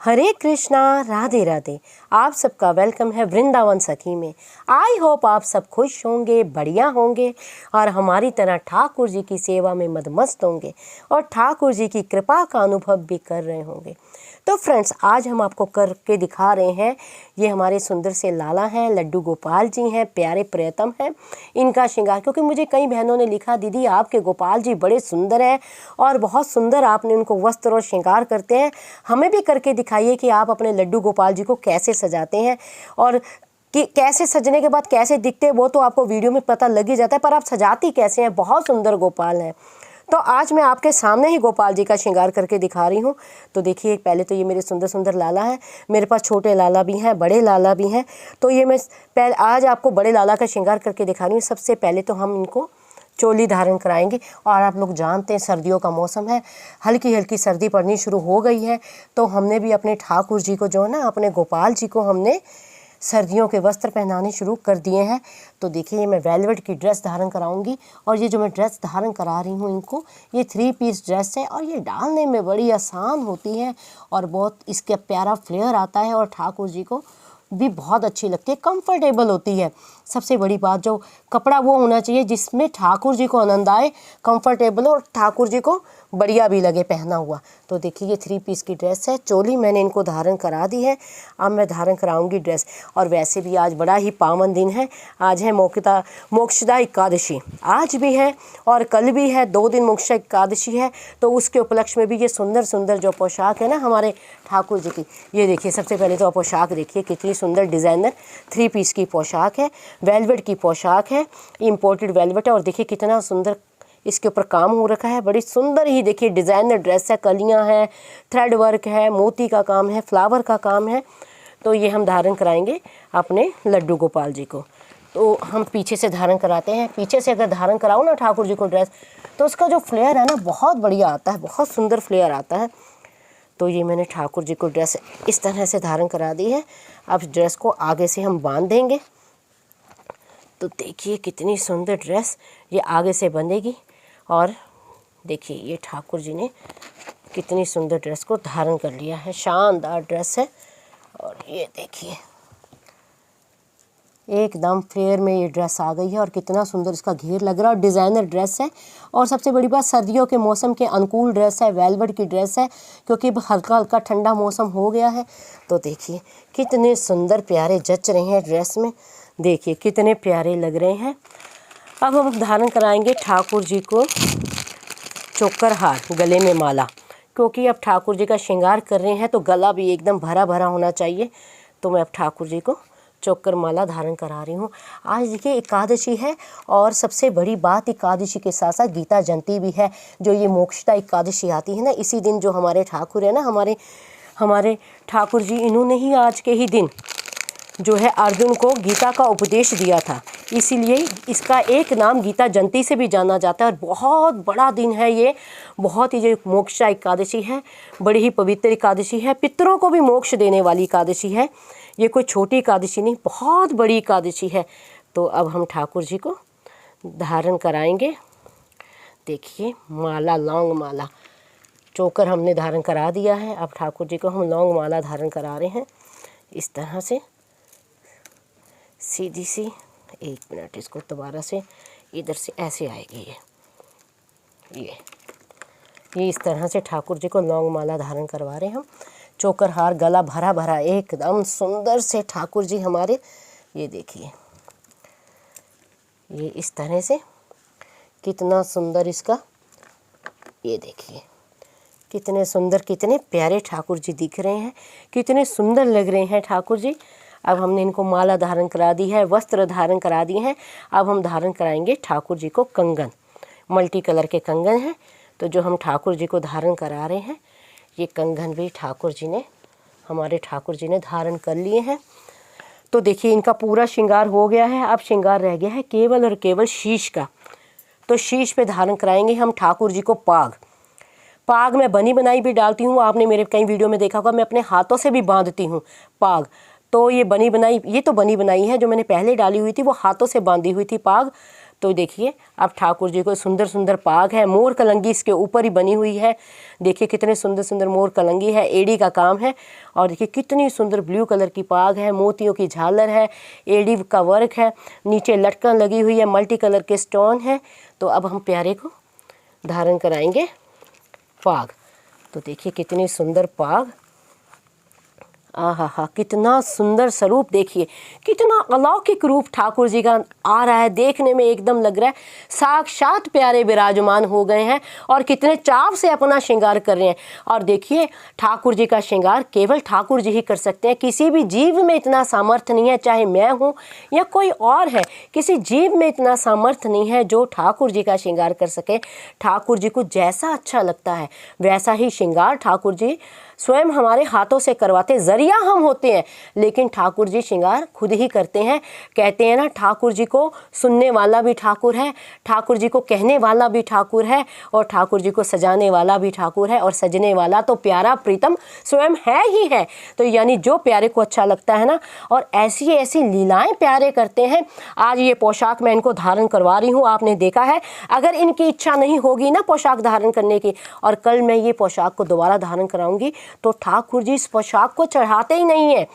हरे कृष्णा, राधे राधे। आप सबका वेलकम है वृंदावन सखी में। आई होप आप सब खुश होंगे, बढ़िया होंगे और हमारी तरह ठाकुर जी की सेवा में मदमस्त होंगे और ठाकुर जी की कृपा का अनुभव भी कर रहे होंगे। तो फ्रेंड्स, आज हम आपको करके दिखा रहे हैं, ये हमारे सुंदर से लाला हैं, लड्डू गोपाल जी हैं, प्यारे प्रियतम हैं। इनका श्रृंगार, क्योंकि मुझे कई बहनों ने लिखा, दीदी आपके गोपाल जी बड़े सुंदर हैं और बहुत सुंदर आपने उनको वस्त्र और श्रृंगार करते हैं, हमें भी करके दिखाइए कि आप अपने लड्डू गोपाल जी को कैसे सजाते हैं और कि कैसे सजने के बाद कैसे दिखते हैं। वो तो आपको वीडियो में पता लग ही जाता है, पर आप सजाती कैसे हैं। बहुत सुंदर गोपाल हैं। तो आज मैं आपके सामने ही गोपाल जी का श्रृंगार करके दिखा रही हूँ। तो देखिए, पहले तो ये मेरे सुंदर सुंदर लाला हैं। मेरे पास छोटे लाला भी हैं, बड़े लाला भी हैं। तो ये मैं आज आपको बड़े लाला का श्रृंगार करके दिखा रही हूँ। सबसे पहले तो हम इनको चोली धारण कराएंगे। और आप लोग जानते हैं सर्दियों का मौसम है, हल्की हल्की सर्दी पड़नी शुरू हो गई है। तो हमने भी अपने ठाकुर जी को जो है ना, अपने गोपाल जी को हमने सर्दियों के वस्त्र पहनाने शुरू कर दिए हैं। तो देखिए, मैं वेलवेट की ड्रेस धारण कराऊंगी और ये जो मैं ड्रेस धारण करा रही हूँ इनको, ये 3 पीस ड्रेस है और ये डालने में बड़ी आसान होती है और बहुत इसका प्यारा फ्लेयर आता है और ठाकुर जी को भी बहुत अच्छी लगती है, कंफर्टेबल होती है। सबसे बड़ी बात, जो कपड़ा वो होना चाहिए जिसमें ठाकुर जी को आनंद आए, कंफर्टेबल और ठाकुर जी को बढ़िया भी लगे पहना हुआ। तो देखिए, ये 3 पीस की ड्रेस है। चोली मैंने इनको धारण करा दी है। अब मैं धारण कराऊंगी ड्रेस। और वैसे भी आज बड़ा ही पावन दिन है। आज है मोक्षदा एकादशी, आज भी है और कल भी है। 2 दिन मोक्षदा एकादशी है। तो उसके उपलक्ष्य में भी ये सुंदर सुंदर जो पोशाक है ना हमारे ठाकुर जी की, ये देखिए। सबसे पहले तो पोशाक देखिए, कितनी सुंदर डिज़ाइनर 3 पीस की पोशाक है, वेलवेट की पोशाक है, इम्पोर्टेड वेलवेट है। और देखिए कितना सुंदर इसके ऊपर काम हो रखा है, बड़ी सुंदर ही देखिए डिज़ाइनर ड्रेस है। कलियां हैं, थ्रेड वर्क है, मोती का काम है, फ्लावर का काम है। तो ये हम धारण कराएंगे अपने लड्डू गोपाल जी को। तो हम पीछे से धारण कराते हैं। पीछे से अगर धारण कराओ ना ठाकुर जी को ड्रेस, तो उसका जो फ्लेयर है ना बहुत बढ़िया आता है, बहुत सुंदर फ्लेयर आता है। तो ये मैंने ठाकुर जी को ड्रेस इस तरह से धारण करा दी है। अब ड्रेस को आगे से हम बांध देंगे। तो देखिए कितनी सुंदर ड्रेस ये आगे से बंधेगी। और देखिए, ये ठाकुर जी ने कितनी सुंदर ड्रेस को धारण कर लिया है, शानदार ड्रेस है। और ये देखिए, एकदम फ्लेयर में ये ड्रेस आ गई है और कितना सुंदर इसका घेर लग रहा है और डिज़ाइनर ड्रेस है। और सबसे बड़ी बात, सर्दियों के मौसम के अनुकूल ड्रेस है, वेलवेट की ड्रेस है, क्योंकि हल्का हल्का ठंडा मौसम हो गया है। तो देखिए कितने सुंदर प्यारे जच रहे हैं ड्रेस में, देखिए कितने प्यारे लग रहे हैं। अब हम धारण कराएंगे ठाकुर जी को चोकर हार, गले में माला, क्योंकि अब ठाकुर जी का श्रृंगार कर रहे हैं तो गला भी एकदम भरा भरा होना चाहिए। तो मैं अब ठाकुर जी को चोकर माला धारण करा रही हूँ। आज देखिए एकादशी है और सबसे बड़ी बात, एकादशी के साथ साथ गीता जयंती भी है। जो ये मोक्षदा एकादशी आती है ना, इसी दिन जो हमारे ठाकुर है ना, हमारे ठाकुर जी, इन्होंने ही आज के ही दिन जो है अर्जुन को गीता का उपदेश दिया था। इसीलिए इसका एक नाम गीता जयंती से भी जाना जाता है। और बहुत बड़ा दिन है ये, बहुत ही जो मोक्षा एकादशी है, बड़ी ही पवित्र एकादशी है, पितरों को भी मोक्ष देने वाली एकादशी है। ये कोई छोटी एकादशी नहीं, बहुत बड़ी एकादशी है। तो अब हम ठाकुर जी को धारण कराएंगे। देखिए, माला, लौंग माला, चोकर हमने धारण करा दिया है। अब ठाकुर जी को हम लौंग माला धारण करा रहे हैं इस तरह से, सीधी सी। 1 मिनट, इसको दोबारा से इधर से ऐसे आएगी ये इस तरह से ठाकुर जी को लौंग माला धारण करवा रहे हैं हम। चोकर हार, गला भरा भरा एकदम सुंदर से ठाकुर जी हमारे। ये देखिए, ये इस तरह से कितना सुंदर इसका, ये देखिए कितने सुंदर, कितने प्यारे ठाकुर जी दिख रहे हैं, कितने सुंदर लग रहे हैं ठाकुर जी। अब हमने इनको माला धारण करा दी है, वस्त्र धारण करा दिए हैं। अब हम धारण कराएंगे ठाकुर जी को कंगन, मल्टी कलर के कंगन हैं। तो जो हम ठाकुर जी को धारण करा रहे हैं, ये कंगन भी हमारे ठाकुर जी ने धारण कर लिए हैं। तो देखिए, इनका पूरा श्रृंगार हो गया है। अब श्रृंगार रह गया है केवल और केवल शीश का। तो शीश पे धारण कराएंगे हम ठाकुर जी को पाग में बनी बनाई भी डालती हूँ। आपने मेरे कई वीडियो में देखा होगा, मैं अपने हाथों से भी बांधती हूँ पाग। तो ये बनी बनाई है जो मैंने पहले डाली हुई थी, वो हाथों से बांधी हुई थी पाग। तो देखिए अब ठाकुर जी को सुंदर सुंदर पाग है, मोर कलंगी इसके ऊपर ही बनी हुई है। देखिए कितने सुंदर सुंदर मोर कलंगी है, एड़ी का काम है। और देखिए कितनी सुंदर ब्लू कलर की पाग है, मोतियों की झालर है, एड़ी का वर्क है, नीचे लटकन लगी हुई है, मल्टी कलर के स्टोन है। तो अब हम प्यारे को धारण कराएंगे पाग। तो देखिए कितनी सुंदर पाग, आहा हा, कितना सुंदर स्वरूप, देखिए कितना अलौकिक रूप ठाकुर जी का आ रहा है। देखने में एकदम लग रहा है साक्षात प्यारे विराजमान हो गए हैं और कितने चाव से अपना श्रृंगार कर रहे हैं। और देखिए ठाकुर जी का श्रृंगार केवल ठाकुर जी ही कर सकते हैं, किसी भी जीव में इतना सामर्थ्य नहीं है, चाहे मैं हूँ या कोई और है, किसी जीव में इतना सामर्थ्य नहीं है जो ठाकुर जी का श्रृंगार कर सके। ठाकुर जी को जैसा अच्छा लगता है वैसा ही श्रृंगार ठाकुर जी स्वयं हमारे हाथों से करवाते। जरिया हम होते हैं लेकिन ठाकुर जी श्रृंगार खुद ही करते हैं। कहते हैं ना, ठाकुर जी को सुनने वाला भी ठाकुर है, ठाकुर जी को कहने वाला भी ठाकुर है, और ठाकुर जी को सजाने वाला भी ठाकुर है, और सजने वाला तो प्यारा प्रीतम स्वयं है ही है। तो यानी जो प्यारे को अच्छा लगता है ना, और ऐसी ऐसी लीलाएं प्यारे करते हैं। आज ये पोशाक मैं इनको धारण करवा रही हूँ, आपने देखा है। अगर इनकी इच्छा नहीं होगी ना पोशाक धारण करने की, और कल मैं ये पोशाक को दोबारा धारण कराऊंगी, तो ठाकुर जी इस पोशाक को चढ़ाते ही नहीं है।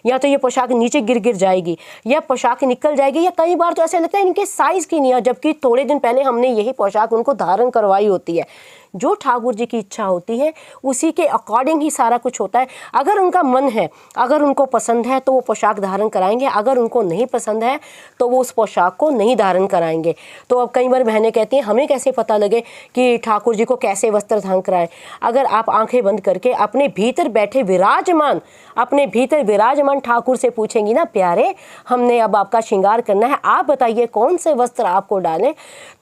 या तो ये पोशाक नीचे गिर जाएगी, या पोशाक निकल जाएगी, या कई बार तो ऐसा लगता है इनके साइज की नहीं है, जबकि थोड़े दिन पहले हमने यही पोशाक उनको धारण करवाई होती है। जो ठाकुर जी की इच्छा होती है उसी के अकॉर्डिंग ही सारा कुछ होता है। अगर उनका मन है, अगर उनको पसंद है तो वो पोशाक धारण कराएंगे, अगर उनको नहीं पसंद है तो वो उस पोशाक को नहीं धारण कराएंगे। तो अब कई बार बहनें कहती हैं हमें कैसे पता लगे कि ठाकुर जी को कैसे वस्त्र धारण कराएं। अगर आप आंखें बंद करके अपने भीतर बैठे विराजमान, अपने भीतर विराजमान ठाकुर से पूछेंगी ना, प्यारे हमने अब आपका श्रृंगार करना है, आप बताइए कौन से वस्त्र आपको डालें,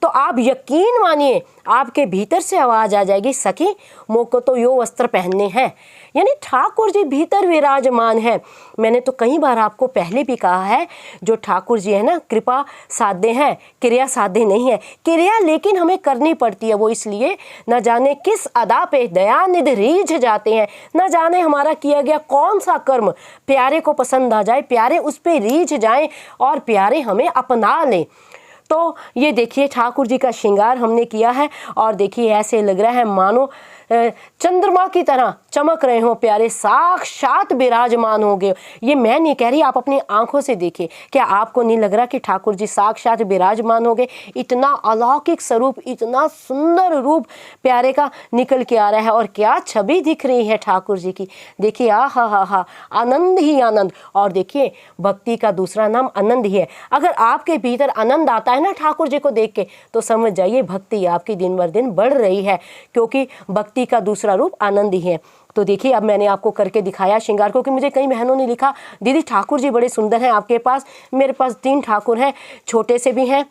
तो आप यकीन मानिए आपके भीतर से आवाज आ जाएगी, सखी मोको तो यो वस्त्र पहनने हैं। यानी ठाकुर जी भीतर विराजमान है। मैंने तो कई बार आपको पहले भी कहा है, जो ठाकुर जी है ना कृपा साध्य हैं, क्रिया साध्य नहीं है। क्रिया लेकिन हमें करनी पड़ती है, वो इसलिए न जाने किस अदा पे दयानिधि रीझ जाते हैं, न जाने हमारा किया गया कौन सा कर्म प्यारे को पसंद आ जाए, प्यारे उस पर रीझ जाएं और प्यारे हमें अपना लें। तो ये देखिए ठाकुर जी का श्रृंगार हमने किया है, और देखिए ऐसे लग रहा है मानो चंद्रमा की तरह चमक रहे हो प्यारे, साक्षात विराजमान हो गए। ये मैं नहीं कह रही, आप अपनी आंखों से देखिए। क्या आपको नहीं लग रहा कि ठाकुर जी साक्षात विराजमान हो गए? इतना अलौकिक स्वरूप, इतना सुंदर रूप प्यारे का निकल के आ रहा है, और क्या छवि दिख रही है ठाकुर जी की। देखिए आ हा हा हा, आनंद ही आनंद। और देखिए भक्ति का दूसरा नाम आनंद ही है। अगर आपके भीतर आनंद आता है ना ठाकुर जी को देख के, तो समझ जाइए भक्ति आपकी दिन बर दिन बढ़ रही है, क्योंकि भक्ति का दूसरा रूप आनंद ही है। तो देखिए अब मैंने आपको करके दिखाया श्रृंगार, क्योंकि मुझे कई बहनों ने लिखा दीदी ठाकुर जी बड़े सुंदर हैं आपके पास। मेरे पास 3 ठाकुर हैं, छोटे से भी हैं,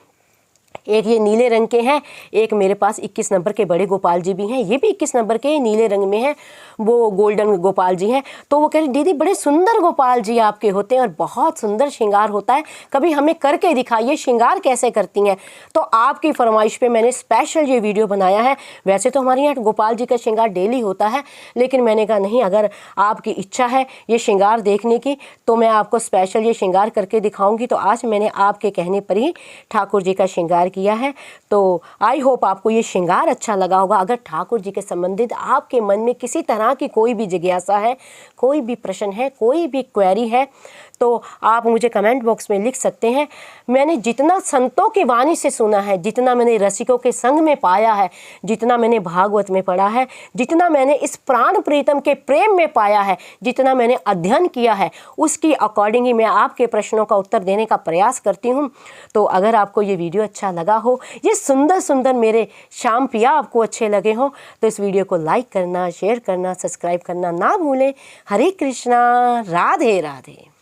एक ये नीले रंग के हैं, एक मेरे पास 21 नंबर के बड़े गोपाल जी भी हैं, ये भी 21 नंबर के नीले रंग में हैं, वो गोल्डन गोपाल जी हैं। तो वो कह रही दीदी बड़े सुंदर गोपाल जी आपके होते हैं और बहुत सुंदर श्रृंगार होता है, कभी हमें करके दिखाइए श्रृंगार कैसे करती हैं। तो आपकी फरमाइश पे मैंने स्पेशल ये वीडियो बनाया है। वैसे तो हमारे यहाँ गोपाल जी का श्रृंगार डेली होता है, लेकिन मैंने कहा नहीं, अगर आपकी इच्छा है ये श्रृंगार देखने की तो मैं आपको स्पेशल ये श्रृंगार करके दिखाऊंगी। तो आज मैंने आपके कहने पर ही ठाकुर जी का श्रृंगार किया है। तो आई होप आपको ये श्रृंगार अच्छा लगा होगा। अगर ठाकुर जी के संबंधित आपके मन में किसी तरह की कोई भी जिज्ञासा है, कोई भी प्रश्न है, कोई भी क्वेरी है, तो आप मुझे कमेंट बॉक्स में लिख सकते हैं। मैंने जितना संतों की वाणी से सुना है, जितना मैंने रसिकों के संग में पाया है, जितना मैंने भागवत में पढ़ा है, जितना मैंने इस प्राण प्रीतम के प्रेम में पाया है, जितना मैंने अध्ययन किया है, उसकी अकॉर्डिंग ही मैं आपके प्रश्नों का उत्तर देने का प्रयास करती हूँ। तो अगर आपको ये वीडियो अच्छा लगा हो, ये सुंदर सुंदर मेरे श्याम पिया आपको अच्छे लगे हो, तो इस वीडियो को लाइक करना, शेयर करना, सब्सक्राइब करना ना भूलें। हरे कृष्णा, राधे राधे।